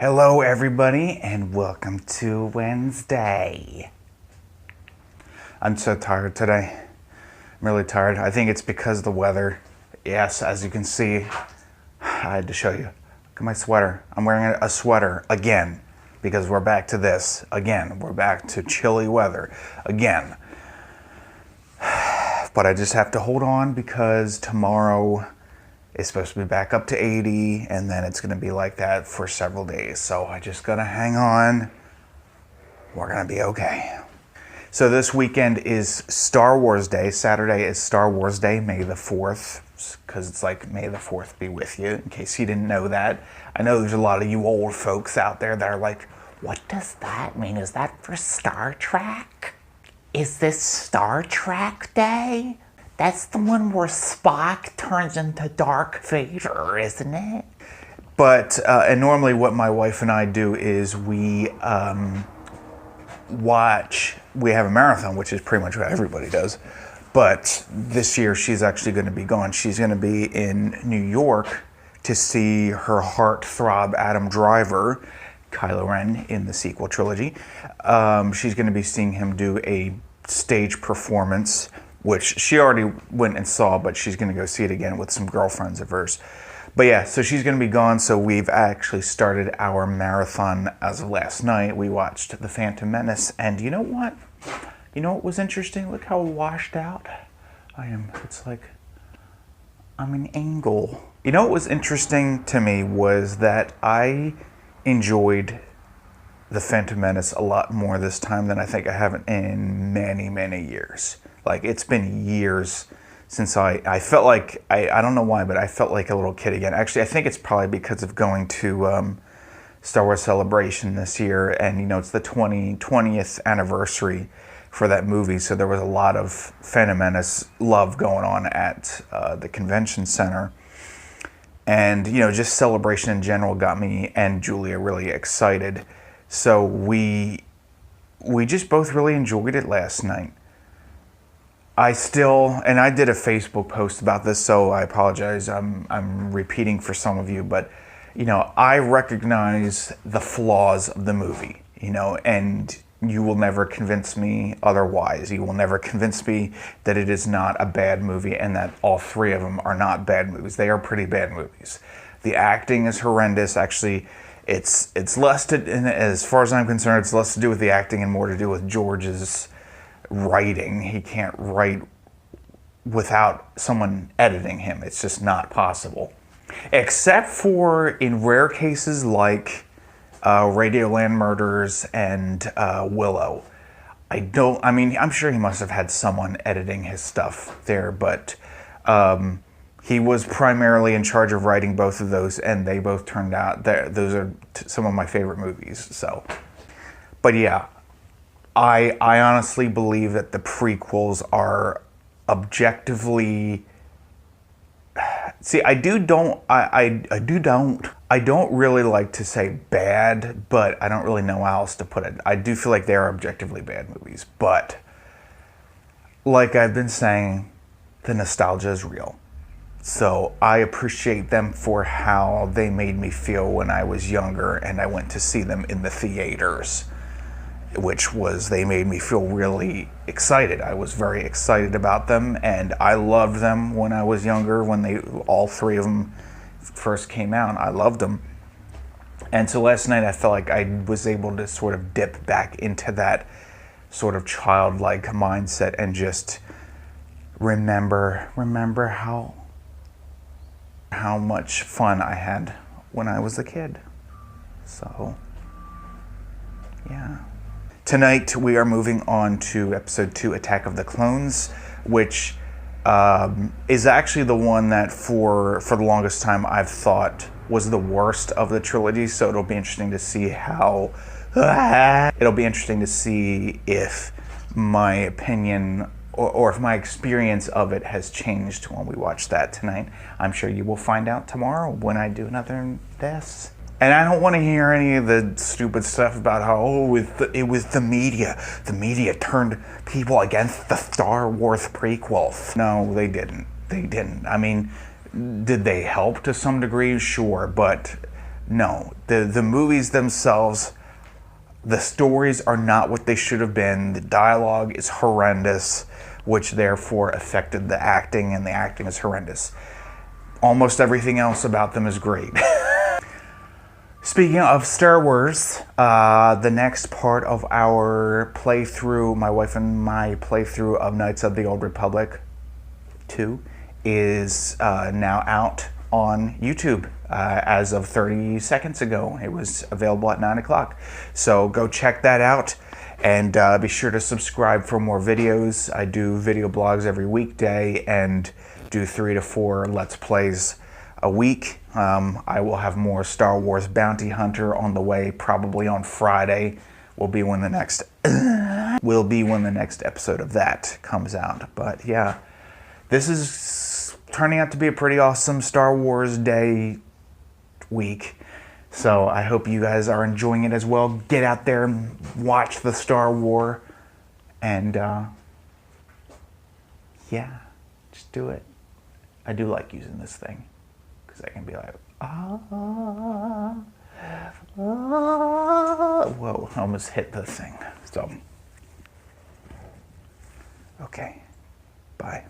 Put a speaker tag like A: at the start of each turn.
A: Hello everybody and welcome to Wednesday. I'm so tired today. I'm really tired. I think it's because of the weather. Yes, as you can see, I had to show you. Look at my sweater. I'm wearing a sweater again because we're back to this again. We're back to chilly weather again. But I just have to hold on because tomorrow it's supposed to be back up to 80 and then it's going to be like that for several days. So I just got to hang on. We're going to be okay. So this weekend is Star Wars Day. Saturday is Star Wars Day, May the 4th, because it's like May the 4th be with you, in case you didn't know that. I know there's a lot of you old folks out there that are like, what does that mean? Is that for Star Trek? Is this Star Trek Day? That's the one where Spock turns into Darth Vader, isn't it? But, and normally what my wife and I do is we have a marathon, which is pretty much what everybody does. But this year she's actually going to be gone. She's going to be in New York to see her heartthrob Adam Driver, Kylo Ren in the sequel trilogy. She's going to be seeing him do a stage performance, which she already went and saw, but she's going to go see it again with some girlfriends of hers. But yeah, so she's going to be gone, so we've actually started our marathon as of last night. We watched The Phantom Menace, and you know what? You know what was interesting? Look how washed out I am. It's like I'm an angel. You know what was interesting to me was that I enjoyed The Phantom Menace a lot more this time than I think I have in many, many years. Like, it's been years since I felt like, I don't know why, but I felt like a little kid again. Actually, I think it's probably because of going to Star Wars Celebration this year, and you know, it's the 20th anniversary for that movie, so there was a lot of Phantom Menace love going on at the convention center. And, you know, just Celebration in general got me and Julia really excited. So we just both really enjoyed it last night. I did a Facebook post about this, so I apologize. I'm repeating for some of you, but you know, I recognize the flaws of the movie, you know, and you will never convince me otherwise. You will never convince me that it is not a bad movie and that all three of them are not bad movies. They are pretty bad movies. The acting is horrendous. Actually, it's less to, as far as I'm concerned, it's less to do with the acting and more to do with George's writing. He can't write without someone editing him. It's just not possible. Except for in rare cases like Radioland Murders and Willow. I'm sure he must have had someone editing his stuff there, but he was primarily in charge of writing both of those, and they both turned out, those are some of my favorite movies. So, but yeah, I honestly believe that the prequels are objectively. See, I don't really like to say bad, but I don't really know how else to put it. I do feel like they are objectively bad movies, but like I've been saying, the nostalgia is real. So I appreciate them for how they made me feel when I was younger and I went to see them in the theaters, which was, they made me feel really excited. I was very excited about them, and I loved them when I was younger, when all three of them first came out. I loved them. And so last night I felt like I was able to sort of dip back into that sort of childlike mindset and just remember how much fun I had when I was a kid. So, yeah. Tonight we are moving on to episode 2, Attack of the Clones, which is actually the one that for the longest time I've thought was the worst of the trilogy. So it'll be interesting to see if my opinion or if my experience of it has changed when we watch that tonight. I'm sure you will find out tomorrow when I do another this. And I don't want to hear any of the stupid stuff about how, it was the media. The media turned people against the Star Wars prequels. No, they didn't. They didn't. I mean, did they help to some degree? Sure, but No, the movies themselves, the stories are not what they should have been. The dialogue is horrendous, which therefore affected the acting, and the acting is horrendous. Almost everything else about them is great. Speaking of Star Wars, the next part of our playthrough, my wife and my playthrough of Knights of the Old Republic 2, is now out on YouTube. As of 30 seconds ago, it was available at 9 o'clock. So go check that out, and be sure to subscribe for more videos. I do video blogs every weekday and do 3 to 4 Let's Plays a week. I will have more Star Wars Bounty Hunter on the way, probably on Friday. Will be when the next episode of that comes out. But yeah, this is turning out to be a pretty awesome Star Wars Day week. So I hope you guys are enjoying it as well. Get out there and watch the Star Wars, and yeah, just do it. I do like using this thing, because I can be like, whoa, I almost hit the thing. So, okay, bye.